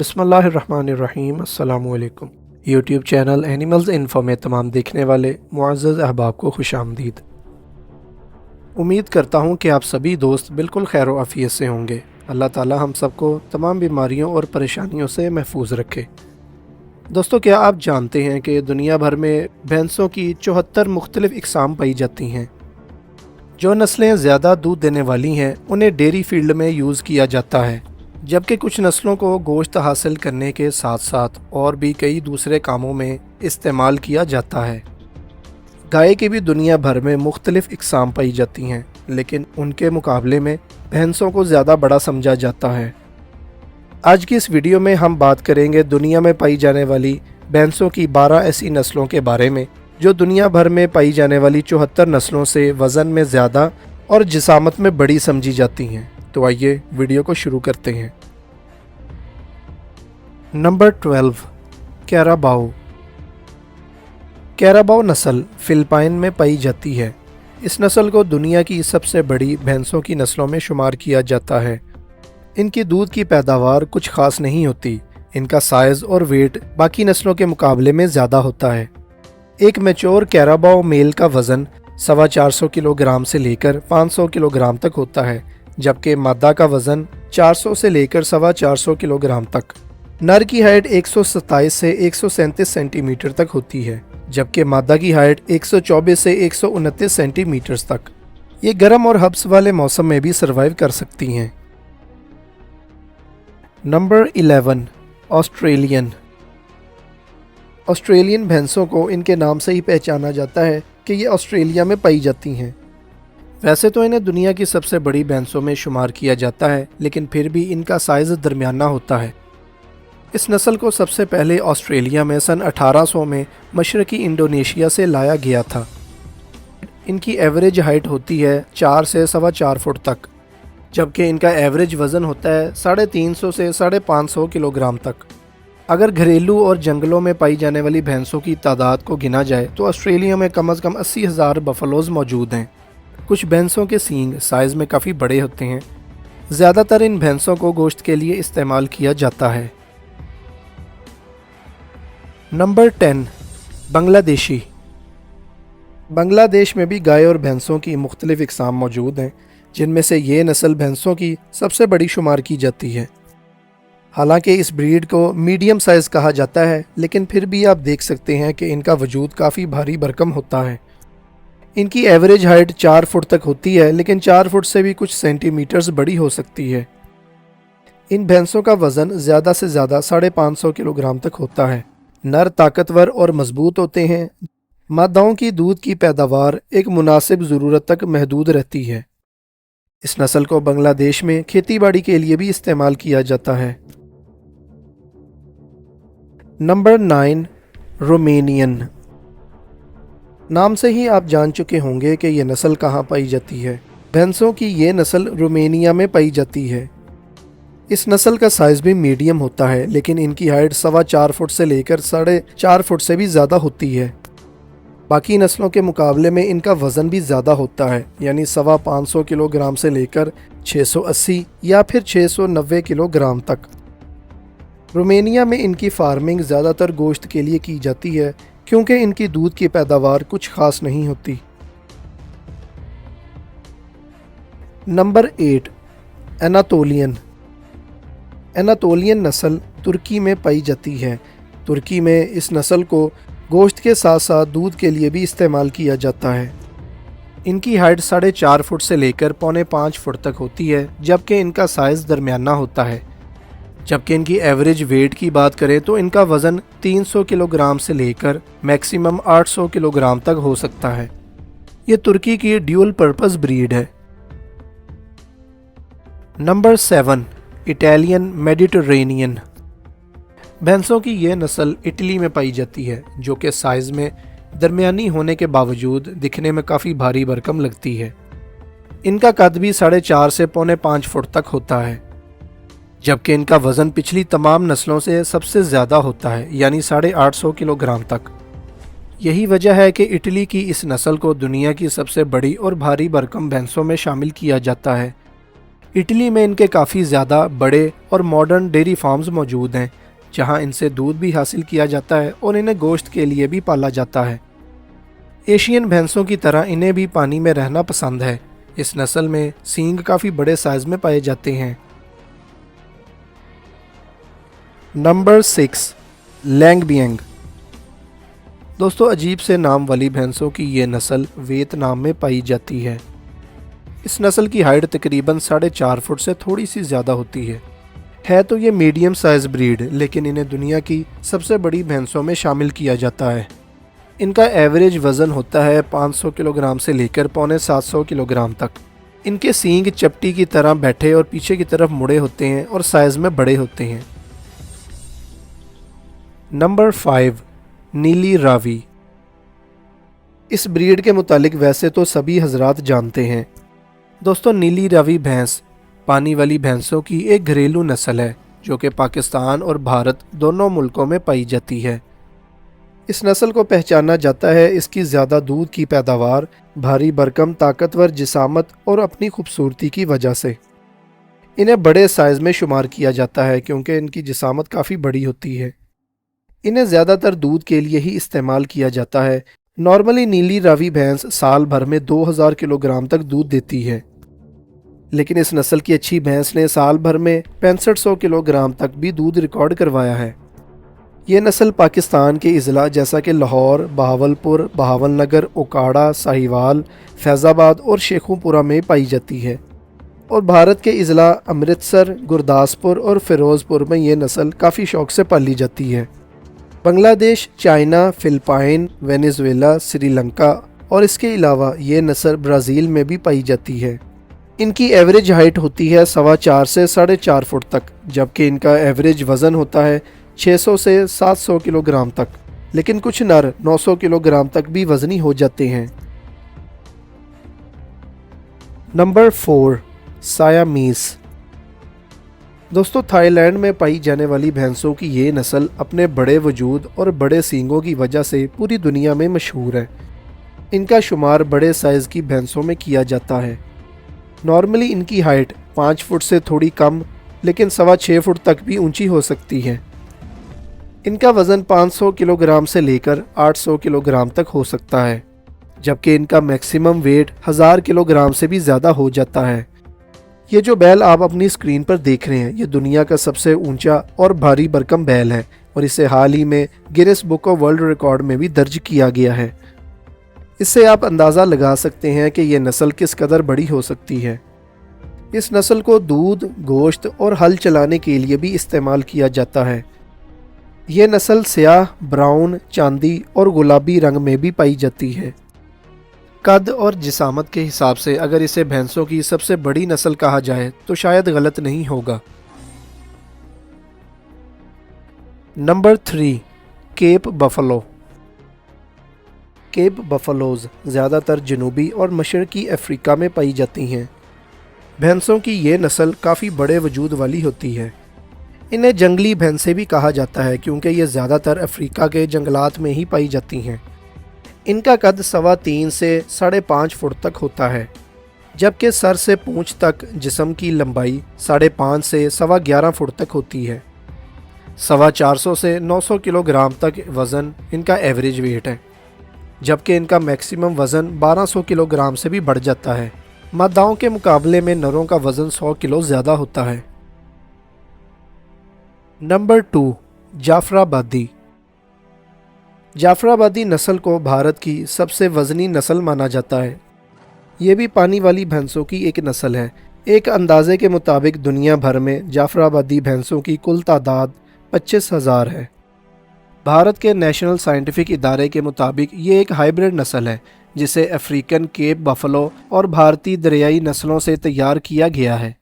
बिस्मिल्लाहिर्रहमानिर्रहीम। अस्सलामु अलैकुम। यूट्यूब चैनल एनिमल्स इन्फो में तमाम देखने वाले मुअज़्ज़ज़ अहबाब को खुशामदीद। उम्मीद करता हूँ कि आप सभी दोस्त बिल्कुल खैर व आफियत से होंगे। अल्लाह ताला हम सबको तमाम बीमारियों और परेशानियों से महफूज रखे। दोस्तों, क्या आप जानते हैं कि दुनिया भर में भैंसों की 74 मुख्तलिफ इक़साम पाई जाती हैं। जो नस्लें ज़्यादा दूध देने वाली हैं उन्हें डेयरी फील्ड में यूज़ किया जाता है, जबकि कुछ नस्लों को गोश्त हासिल करने के साथ साथ और भी कई दूसरे कामों में इस्तेमाल किया जाता है। गाय की भी दुनिया भर में मुख्तलिफ इक़साम पाई जाती हैं, लेकिन उनके मुकाबले में भैंसों को ज़्यादा बड़ा समझा जाता है। आज की इस वीडियो में हम बात करेंगे दुनिया में पाई जाने वाली भैंसों की 12 ऐसी नस्लों के बारे में जो दुनिया भर में पाई जाने वाली 74 नस्लों से वज़न में ज़्यादा और जिसामत में बड़ी समझी जाती हैं। तो आइए वीडियो को शुरू करते हैं। Number 12, Carabao. कैराबाओ नस्ल फिलिपाइन में पाई जाती है। इस नस्ल को दुनिया की सबसे बड़ी भैंसों की नस्लों में शुमार किया जाता है। इनकी दूध की पैदावार कुछ खास नहीं होती। इनका साइज़ और वेट बाकी नस्लों के मुकाबले में ज़्यादा होता है। एक मैच्योर कैराबाओ मेल का वज़न 450 किलोग्राम से लेकर 500 किलोग्राम तक होता है, जबकि मादा का वज़न 400 से लेकर 425 किलोग्राम तक। नर की हाइट 127 से 137 सेंटीमीटर तक होती है, जबकि मादा की हाइट 124 से 129 सेंटीमीटर तक। ये गर्म और हब्स वाले मौसम में भी सर्वाइव कर सकती हैं। Number 11, Australian. ऑस्ट्रेलियन भैंसों को इनके नाम से ही पहचाना जाता है कि ये ऑस्ट्रेलिया में पाई जाती हैं। वैसे तो इन्हें दुनिया की सबसे बड़ी भैंसों में शुमार किया जाता है, लेकिन फिर भी इनका साइज़ दरमियाना होता है। इस नस्ल को सबसे पहले ऑस्ट्रेलिया में सन 1800 में मशरकी इंडोनेशिया से लाया गया था। इनकी एवरेज हाइट होती है 4 से 4.25 फुट तक, जबकि इनका एवरेज वज़न होता है 350 से 550 किलोग्राम तक। अगर घरेलू और जंगलों में पाई जाने वाली भैंसों की तादाद को गिना जाए तो ऑस्ट्रेलिया में कम से कम 80,000 बफलोज़ मौजूद हैं। कुछ भैंसों के सींग साइज़ में काफ़ी बड़े होते हैं। ज़्यादातर इन भैंसों को गोश्त के लिए इस्तेमाल किया जाता है। नंबर 10, बांग्लादेशी। बांग्लादेश में भी गाय और भैंसों की मुख्तलिफ इक़साम मौजूद हैं, जिनमें से ये नस्ल भैंसों की सबसे बड़ी शुमार की जाती है। हालांकि इस ब्रीड को मीडियम साइज़ कहा जाता है, लेकिन फिर भी आप देख सकते हैं कि इनका वजूद काफ़ी भारी भरकम होता है। इनकी एवरेज हाइट 4 फुट तक होती है, लेकिन 4 फुट से भी कुछ सेंटीमीटर्स बड़ी हो सकती है। इन भैंसों का वज़न ज़्यादा से ज़्यादा 550 किलोग्राम तक होता है। नर ताकतवर और मजबूत होते हैं। मादाओं की दूध की पैदावार एक मुनासिब ज़रूरत तक महदूद रहती है। इस नस्ल को बांग्लादेश में खेतीबाड़ी के लिए भी इस्तेमाल किया जाता है। Number 9, Romanian. नाम से ही आप जान चुके होंगे कि ये नस्ल कहाँ पाई जाती है। भैंसों की ये नस्ल रोमेनिया में पाई जाती है। इस नस्ल का साइज़ भी मीडियम होता है, लेकिन इनकी हाइट 4.25 फुट से लेकर 4.5 फुट से भी ज़्यादा होती है। बाकी नस्लों के मुकाबले में इनका वज़न भी ज़्यादा होता है, यानी 550 किलोग्राम से लेकर 680 या फिर 690 किलोग्राम तक। रोमेनिया में इनकी फार्मिंग ज़्यादातर गोश्त के लिए की जाती है, क्योंकि इनकी दूध की पैदावार कुछ खास नहीं होती। नंबर 8, एनातोलियन। एनातोलियन नस्ल तुर्की में पाई जाती है। तुर्की में इस नस्ल को गोश्त के साथ साथ दूध के लिए भी इस्तेमाल किया जाता है। इनकी हाइट 4.5 फुट से लेकर 4.25 फुट तक होती है, जबकि इनका साइज़ दरमियाना होता है। जबकि इनकी एवरेज वेट की बात करें तो इनका वज़न 300 किलोग्राम से लेकर मैक्सिमम 800 किलोग्राम तक हो सकता है। ये तुर्की की ड्यूल पर्पस ब्रीड है। Number 7, Italian Mediterranean. भैंसों की यह नस्ल इटली में पाई जाती है, जो कि साइज़ में दरमियानी होने के बावजूद दिखने में काफ़ी भारी भरकम लगती है। इनका कद भी 4.5 से 4.25 फुट तक होता है, जबकि इनका वज़न पिछली तमाम नस्लों से सबसे ज़्यादा होता है, यानी 850 किलोग्राम तक। यही वजह है कि इटली की इस नस्ल को दुनिया की सबसे बड़ी और भारी भरकम भैंसों में शामिल किया जाता है। इटली में इनके काफ़ी ज़्यादा बड़े और मॉडर्न डेयरी फार्म्स मौजूद हैं, जहां इनसे दूध भी हासिल किया जाता है और इन्हें गोश्त के लिए भी पाला जाता है। एशियन भैंसों की तरह इन्हें भी पानी में रहना पसंद है। इस नस्ल में सींग काफ़ी बड़े साइज में पाए जाते हैं। नंबर 6, लैंगबियांग। दोस्तों, अजीब से नाम वाली भैंसों की ये नस्ल वियतनाम में पाई जाती है। इस नस्ल की हाइट तकरीबन 4.5 फुट से थोड़ी सी ज़्यादा होती है तो ये मीडियम साइज ब्रीड, लेकिन इन्हें दुनिया की सबसे बड़ी भैंसों में शामिल किया जाता है। इनका एवरेज वज़न होता है 500 किलोग्राम से लेकर पौने 700 किलोग्राम तक। इनके सींग चपटी की तरह बैठे और पीछे की तरफ मुड़े होते हैं और साइज़ में बड़े होते हैं। नंबर 5, नीली रावी। इस ब्रीड के मुतालिक वैसे तो सभी हजरात जानते हैं। दोस्तों, नीली रावी भैंस पानी वाली भैंसों की एक घरेलू नस्ल है जो कि पाकिस्तान और भारत दोनों मुल्कों में पाई जाती है। इस नस्ल को पहचाना जाता है इसकी ज़्यादा दूध की पैदावार, भारी भरकम ताकतवर जिसामत और अपनी खूबसूरती की वजह से। इन्हें बड़े साइज़ में शुमार किया जाता है क्योंकि इनकी जिसामत काफ़ी बड़ी होती है। इन्हें ज़्यादातर दूध के लिए ही इस्तेमाल किया जाता है। नॉर्मली नीली रावी भैंस साल भर में 2000 किलोग्राम तक दूध देती है, लेकिन इस नस्ल की अच्छी भैंस ने साल भर में 6500 किलोग्राम तक भी दूध रिकॉर्ड करवाया है। ये नस्ल पाकिस्तान के अजला जैसा कि लाहौर, बहावलपुर, बहावलनगर, ओकाड़ा, साहिवाल, फैज़ाबाद और शेखुपुरा में पाई जाती है, और भारत के अजला अमृतसर, गुरदासपुर और फ़िरोज़पुर में ये नस्ल काफ़ी शौक़ से पाली जाती है। बांग्लादेश, चाइना, फ़िलिपाइन, वेनेजुएला, श्रीलंका और इसके अलावा ये नस्ल ब्राज़ील में भी पाई जाती है। इनकी एवरेज हाइट होती है 4.25 से 4.5 फुट तक, जबकि इनका एवरेज वज़न होता है 600 से 700 किलोग्राम तक, लेकिन कुछ नर 900 किलोग्राम तक भी वज़नी हो जाते हैं। नंबर 4, सायामीस। दोस्तों, थाईलैंड में पाई जाने वाली भैंसों की ये नस्ल अपने बड़े वजूद और बड़े सींगों की वजह से पूरी दुनिया में मशहूर है। इनका शुमार बड़े साइज़ की भैंसों में किया जाता है। नॉर्मली इनकी हाइट 5 फुट से थोड़ी कम, लेकिन 6.25 फुट तक भी ऊंची हो सकती है। इनका वज़न 500 किलोग्राम से लेकर 800 किलोग्राम तक हो सकता है, जबकि इनका मैक्सिमम वेट 1000 किलोग्राम से भी ज़्यादा हो जाता है। ये जो बैल आप अपनी स्क्रीन पर देख रहे हैं, ये दुनिया का सबसे ऊंचा और भारी भरकम बैल है और इसे हाल ही में Guinness book of world record में भी दर्ज किया गया है। इससे आप अंदाज़ा लगा सकते हैं कि यह नस्ल किस कदर बड़ी हो सकती है। इस नस्ल को दूध, गोश्त और हल चलाने के लिए भी इस्तेमाल किया जाता है। ये नस्ल स्याह, ब्राउन, चांदी और गुलाबी रंग में भी पाई जाती है। कद और जिसामत के हिसाब से अगर इसे भैंसों की सबसे बड़ी नस्ल कहा जाए तो शायद गलत नहीं होगा। Number 3, cape buffalo. Cape buffaloes ज़्यादातर जनूबी और मशरकी अफ्रीका में पाई जाती हैं। भैंसों की ये नस्ल काफ़ी बड़े वजूद वाली होती है। इन्हें जंगली भैंसें भी कहा जाता है क्योंकि ये ज़्यादातर अफ्रीका के जंगलात में ही पाई जाती हैं। इनका कद 3.25 से 5.5 फुट तक होता है, जबकि सर से पूंछ तक जिस्म की लंबाई 5.5 से 11.25 फुट तक होती है। 450 से 900 किलोग्राम तक वज़न इनका एवरेज वेट है, जबकि इनका मैक्सिमम वज़न 1200 किलोग्राम से भी बढ़ जाता है। मादाओं के मुकाबले में नरों का वज़न 100 किलो ज़्यादा होता है। नंबर 2, जाफराबादी। जाफराबादी नस्ल को भारत की सबसे वज़नी नस्ल माना जाता है। ये भी पानी वाली भैंसों की एक नस्ल है। एक अंदाजे के मुताबिक दुनिया भर में जाफराबादी भैंसों की कुल तादाद 25,000 है। भारत के नेशनल साइंटिफिक इदारे के मुताबिक ये एक हाइब्रिड नस्ल है जिसे अफ्रीकन केप बफलो और भारतीय दरियाई नस्लों से तैयार किया गया है,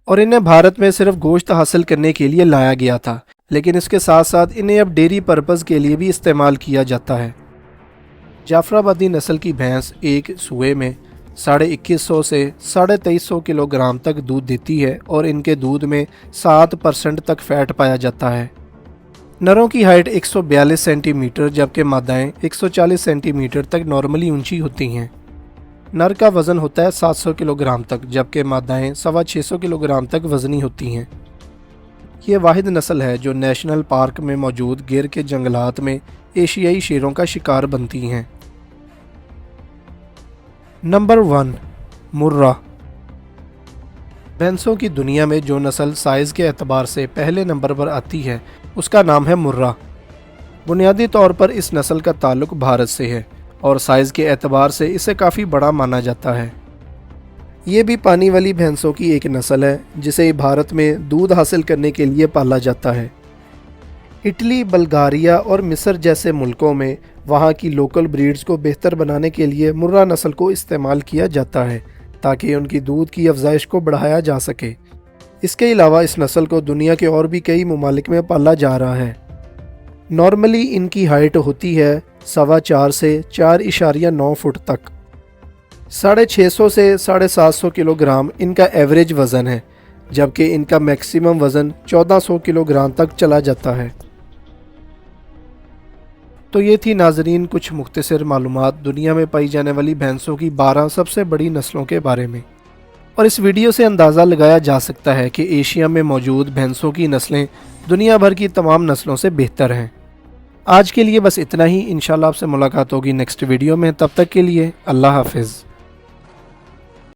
और इन्हें भारत में सिर्फ गोश्त हासिल करने के लिए लाया गया था, लेकिन इसके साथ साथ इन्हें अब डेयरी पर्पज़ के लिए भी इस्तेमाल किया जाता है। जाफराबादी नस्ल की भैंस एक सुए में 2150 से 2350 किलोग्राम तक दूध देती है और इनके दूध में 7% तक फैट पाया जाता है। नरों की हाइट 142 सेंटीमीटर जबकि मादाएं 140 सेंटीमीटर तक नॉर्मली ऊंची होती हैं। नर का वज़न होता है 700 किलोग्राम तक, जबकि मादाएँ 650 किलोग्राम तक वज़नी होती हैं। ये वाहिद नस्ल है जो नेशनल पार्क में मौजूद गिर के जंगलात में एशियाई शेरों का शिकार बनती हैं। नंबर 1, मुर्रा। भैंसों की दुनिया में जो नस्ल साइज़ के एतबार से पहले नंबर पर आती है उसका नाम है मुर्रा। बुनियादी तौर पर इस नस्ल का ताल्लुक भारत से है और साइज़ के एतबार से इसे काफ़ी बड़ा माना जाता है। ये भी पानी वाली भैंसों की एक नस्ल है जिसे भारत में दूध हासिल करने के लिए पाला जाता है। इटली, बल्गारिया और मिस्र जैसे मुल्कों में वहाँ की लोकल ब्रीड्स को बेहतर बनाने के लिए मुर्रा नस्ल को इस्तेमाल किया जाता है ताकि उनकी दूध की अफजाइश को बढ़ाया जा सके। इसके अलावा इस नस्ल को दुनिया के और भी कई ममालिक में पाला जा रहा है। नॉर्मली इनकी हाइट होती है 4.25 से 4.9 फुट तक। 650 से 750 किलोग्राम इनका एवरेज वज़न है, जबकि इनका मैक्सिमम वज़न 1400 किलोग्राम तक चला जाता है। तो ये थी नाजरीन कुछ मुख्तसर मालूमात दुनिया में पाई जाने वाली भैंसों की 12 सबसे बड़ी नस्लों के बारे में। और इस वीडियो से अंदाज़ा लगाया जा सकता है कि एशिया में मौजूद भैंसों की नस्लें दुनिया भर की तमाम नस्लों से बेहतर हैं। आज के लिए बस इतना ही। इंशाल्लाह आपसे मुलाकात होगी नेक्स्ट वीडियो में। तब तक के लिए अल्लाह हाफिज़।